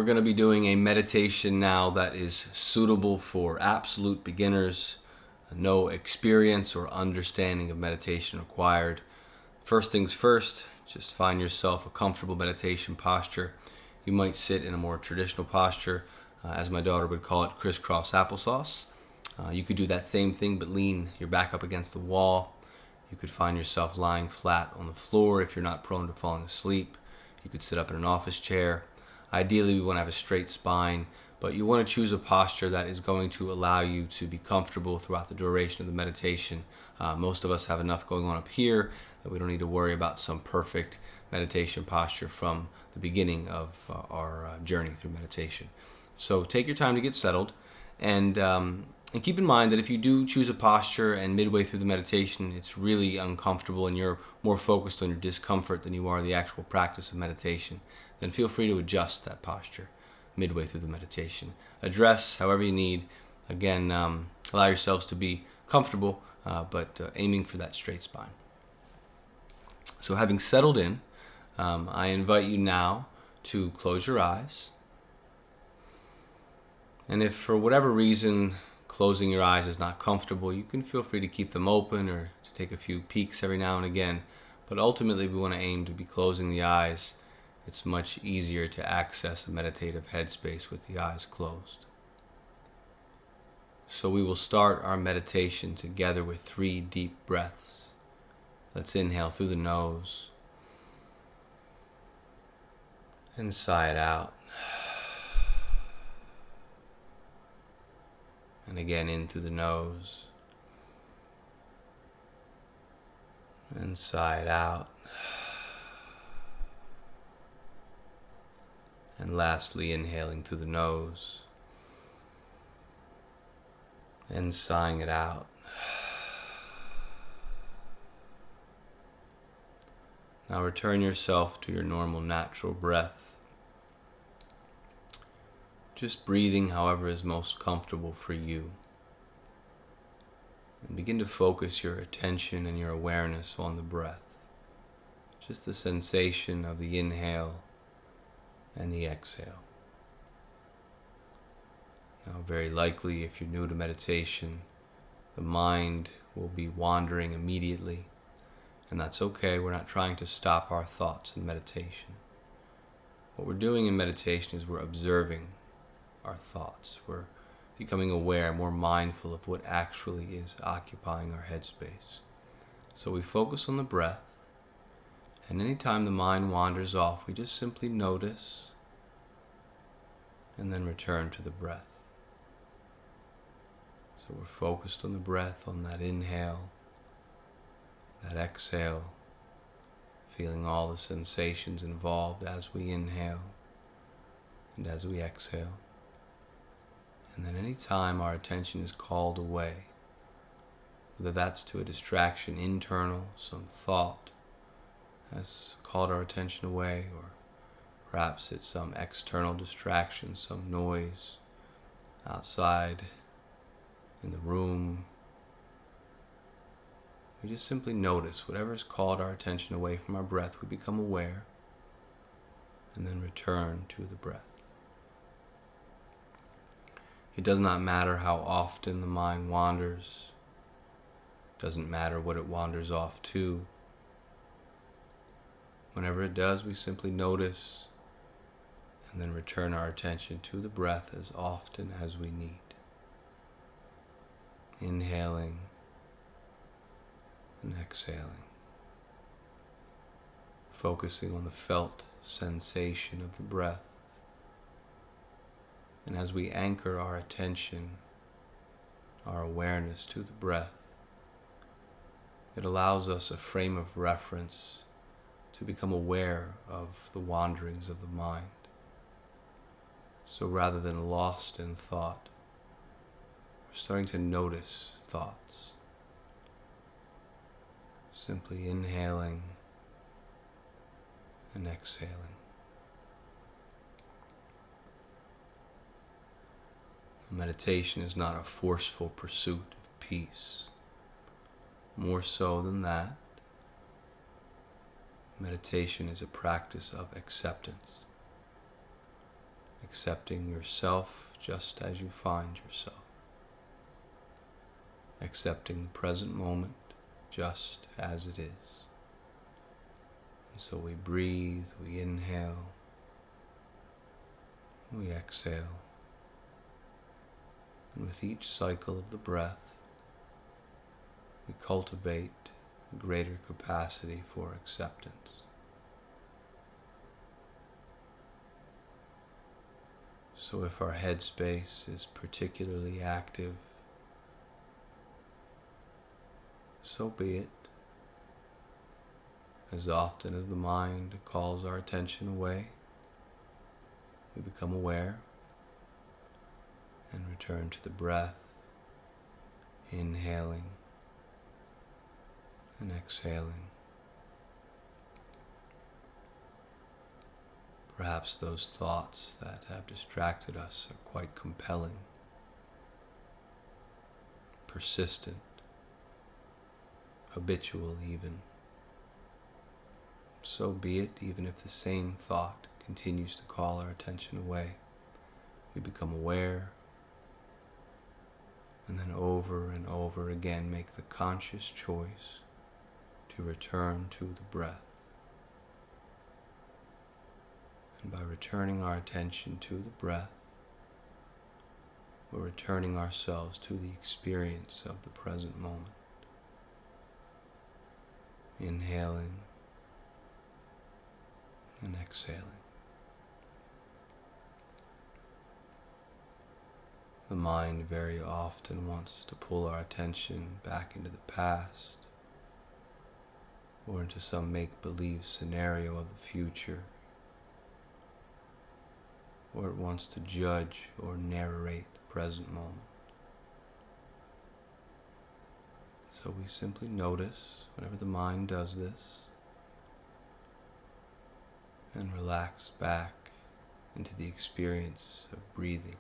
going to be doing a meditation now that is suitable for absolute beginners, no experience or understanding of meditation required. First things first, just find yourself a comfortable meditation posture. You might sit in a more traditional posture, as my daughter would call it, crisscross applesauce. You could do that same thing, but lean your back up against the wall. You could find yourself lying flat on the floor if you're not prone to falling asleep. You could sit up in an office chair. Ideally, we want to have a straight spine, but you want to choose a posture that is going to allow you to be comfortable throughout the duration of the meditation. Most of us have enough going on up here that we don't need to worry about some perfect meditation posture from the beginning of our journey through meditation. So take your time to get settled, and keep in mind that if you do choose a posture and midway through the meditation it's really uncomfortable and you're more focused on your discomfort than you are the actual practice of meditation, then feel free to adjust that posture midway through the meditation. Address however you need. Again, allow yourselves to be comfortable, but aiming for that straight spine. So having settled in, I invite you now to close your eyes. And if for whatever reason closing your eyes is not comfortable, you can feel free to keep them open or to take a few peeks every now and again. But ultimately we want to aim to be closing the eyes. It's much easier to access a meditative headspace with the eyes closed. So we will start our meditation together with 3 deep breaths. Let's inhale through the nose and sigh it out. And again, in through the nose and sigh it out. And lastly, inhaling through the nose and sighing it out. Now return yourself to your normal natural breath. Just breathing however is most comfortable for you. And begin to focus your attention and your awareness on the breath. Just the sensation of the inhale and the exhale. Now, very likely, if you're new to meditation, the mind will be wandering immediately, and that's okay. We're not trying to stop our thoughts in meditation. What we're doing in meditation is we're observing our thoughts. We're becoming aware, more mindful of what actually is occupying our headspace. So we focus on the breath, and anytime the mind wanders off, we just simply notice and then return to the breath. So we're focused on the breath, on that inhale, that exhale, feeling all the sensations involved as we inhale and as we exhale. And then any time our attention is called away, whether that's to a distraction internal, some thought has called our attention away, or perhaps it's some external distraction, some noise outside in the room, we just simply notice whatever's called our attention away from our breath. We become aware and then return to the breath. It does not matter how often the mind wanders. It doesn't matter what it wanders off to. Whenever it does, we simply notice and then return our attention to the breath as often as we need. Inhaling and exhaling. Focusing on the felt sensation of the breath. And as we anchor our attention, our awareness to the breath, it allows us a frame of reference to become aware of the wanderings of the mind. So rather than lost in thought, we're starting to notice thoughts. Simply inhaling and exhaling. Meditation is not a forceful pursuit of peace. More so than that, meditation is a practice of acceptance. accepting yourself just as you find yourself, accepting the present moment just as it is. And so we breathe, we inhale, we exhale, and with each cycle of the breath, we cultivate a greater capacity for acceptance. So if our headspace is particularly active, so be it. As often as the mind calls our attention away, we become aware and return to the breath, inhaling and exhaling. Perhaps those thoughts that have distracted us are quite compelling, persistent, habitual even. So be it, even if the same thought continues to call our attention away. We become aware, and then over and over again make the conscious choice to return to the breath. And by returning our attention to the breath, we're returning ourselves to the experience of the present moment. Inhaling and exhaling. The mind very often wants to pull our attention back into the past or into some make-believe scenario of the future, or it wants to judge or narrate the present moment. So we simply notice whenever the mind does this and relax back into the experience of breathing,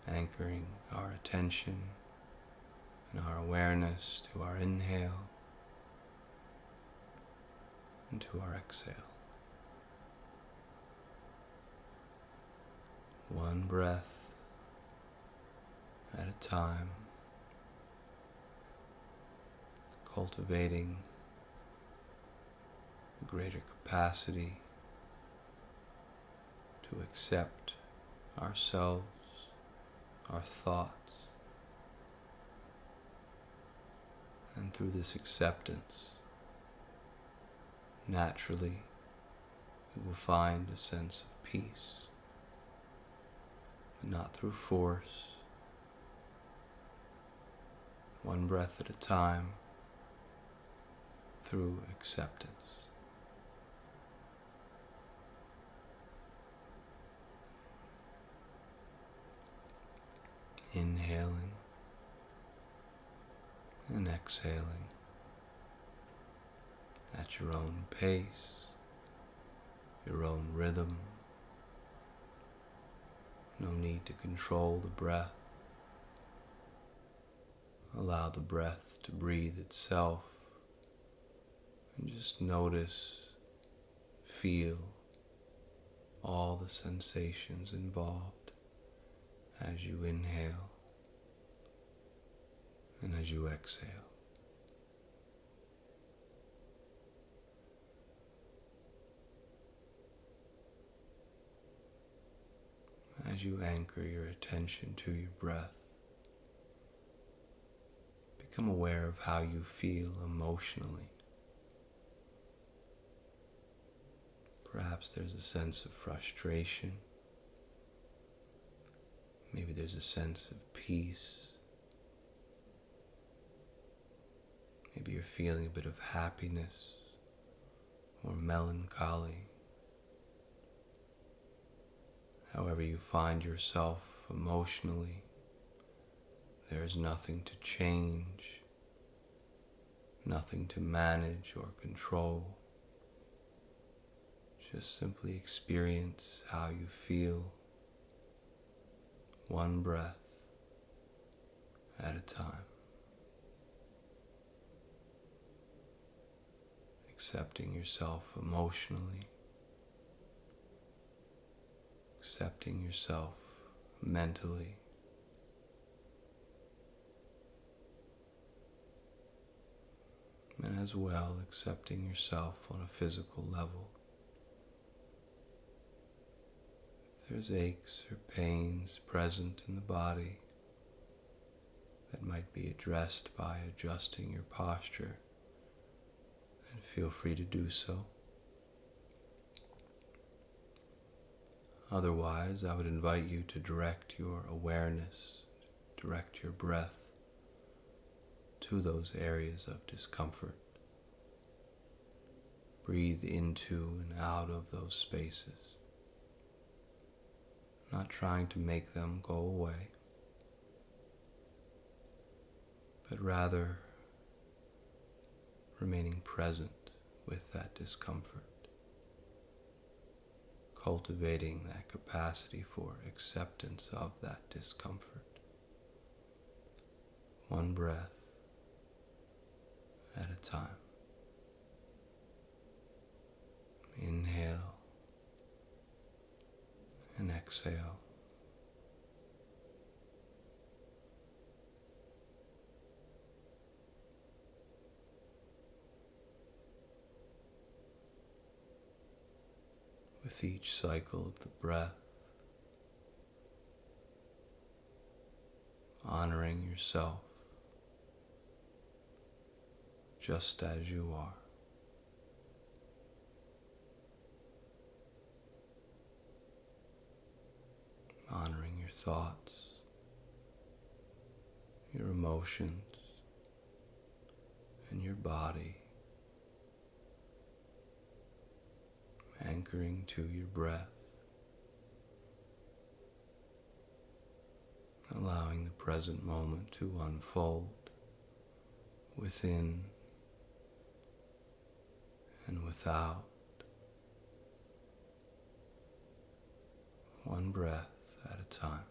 anchoring our attention and our awareness to our inhale and to our exhale. One breath at a time, cultivating a greater capacity to accept ourselves, our thoughts, and through this acceptance, naturally, we will find a sense of peace, but not through force, one breath at a time, through acceptance. Inhaling and exhaling at your own pace, your own rhythm. No need to control the breath. Allow the breath to breathe itself, and just notice, feel all the sensations involved as you inhale and as you exhale. As you anchor your attention to your breath, become aware of how you feel emotionally. Perhaps there's a sense of frustration. Maybe there's a sense of peace. Maybe you're feeling a bit of happiness or melancholy. However you find yourself emotionally, there is nothing to change, nothing to manage or control. Just simply experience how you feel, one breath at a time. Accepting yourself emotionally, accepting yourself mentally, and as well accepting yourself on a physical level. If there's aches or pains present in the body that might be addressed by adjusting your posture, then feel free to do so. Otherwise, I would invite you to direct your awareness, direct your breath to those areas of discomfort. Breathe into and out of those spaces, not trying to make them go away, but rather remaining present with that discomfort, cultivating that capacity for acceptance of that discomfort. One breath at a time. Inhale and exhale. With each cycle of the breath, honoring yourself just as you are. Honoring your thoughts, your emotions, and your body. Anchoring to your breath, allowing the present moment to unfold within and without. One breath at a time.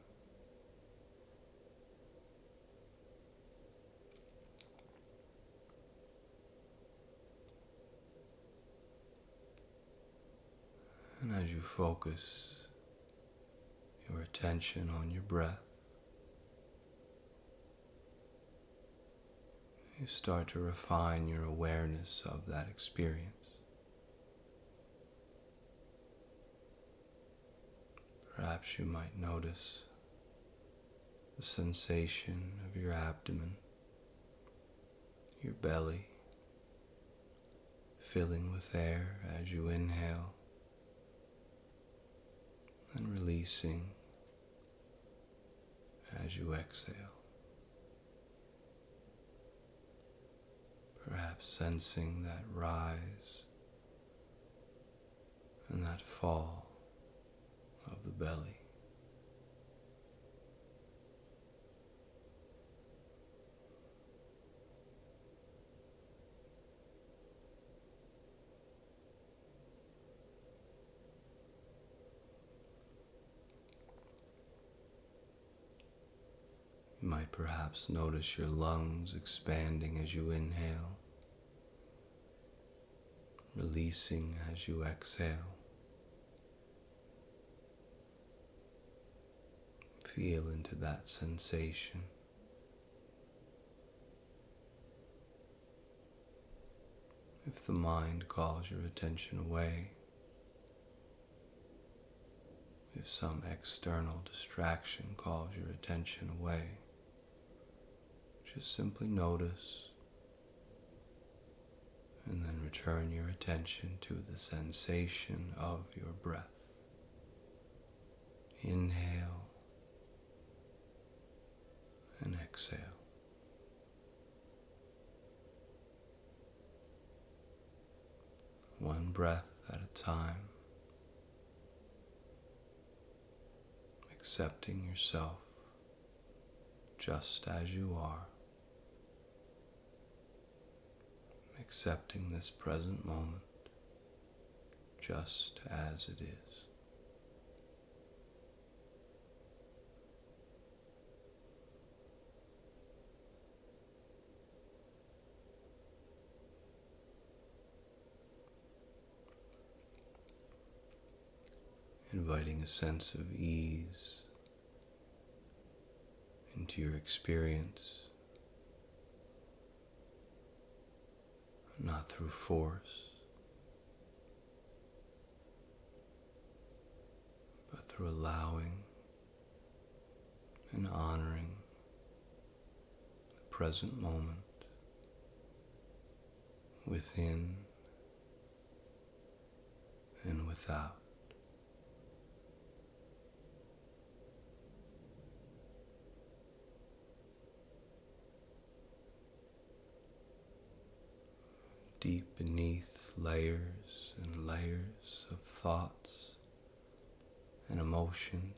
And as you focus your attention on your breath, you start to refine your awareness of that experience. Perhaps you might notice the sensation of your abdomen, your belly, filling with air as you inhale, and releasing as you exhale. Perhaps sensing that rise and that fall of the belly. You might perhaps notice your lungs expanding as you inhale, releasing as you exhale. Feel into that sensation. If the mind calls your attention away, if some external distraction calls your attention away, just simply notice and then return your attention to the sensation of your breath. Inhale and exhale. One breath at a time, accepting yourself just as you are, accepting this present moment just as it is. inviting a sense of ease into your experience, not through force, but through allowing and honoring the present moment within and without. Deep beneath layers and layers of thoughts and emotions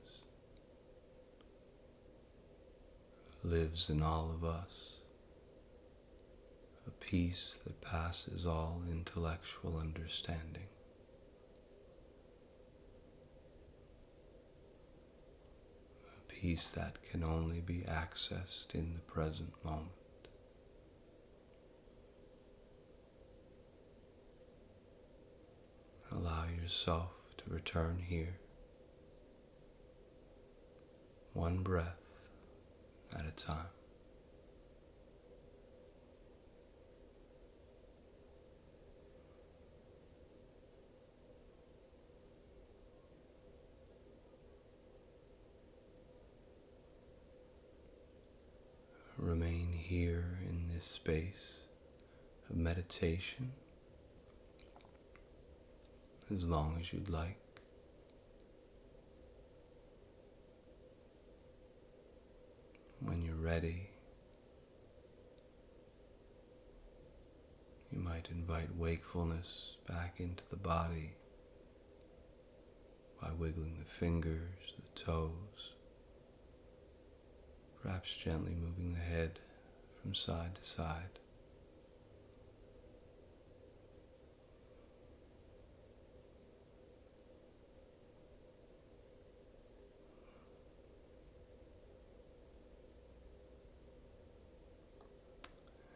lives in all of us a peace that passes all intellectual understanding. A peace that can only be accessed in the present moment. Allow yourself to return here, one breath at a time. Remain here in this space of meditation as long as you'd like. When you're ready, you might invite wakefulness back into the body by wiggling the fingers, the toes, perhaps gently moving the head from side to side.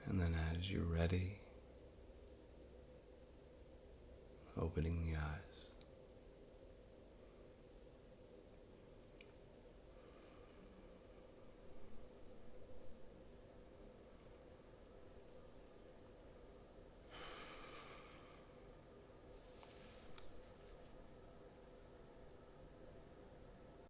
And then as you're ready, opening the eyes.